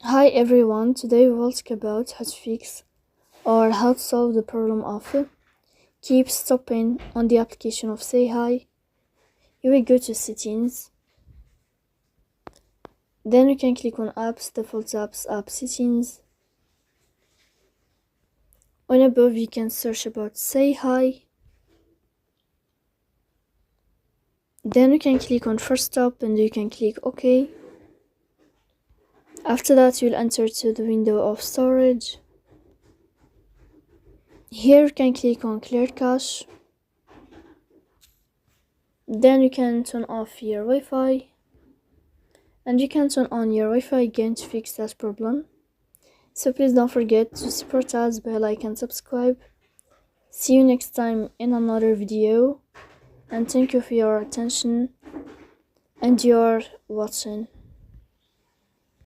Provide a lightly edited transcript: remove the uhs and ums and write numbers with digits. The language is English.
Hi everyone, today we will talk about how to fix or how to solve the problem of keep stopping on the application of SayHi. You will go to settings, then you can click on apps, default apps, app settings. On above you can search about SayHi. Then you can click on first stop and you can click OK. After that you'll enter to the window of storage. Here you can click on clear cache. Then you can turn off your Wi-Fi. And you can turn on your Wi-Fi again to fix that problem. So please don't forget to support us by like and subscribe. See you next time in another video. And thank you for your attention and your watching.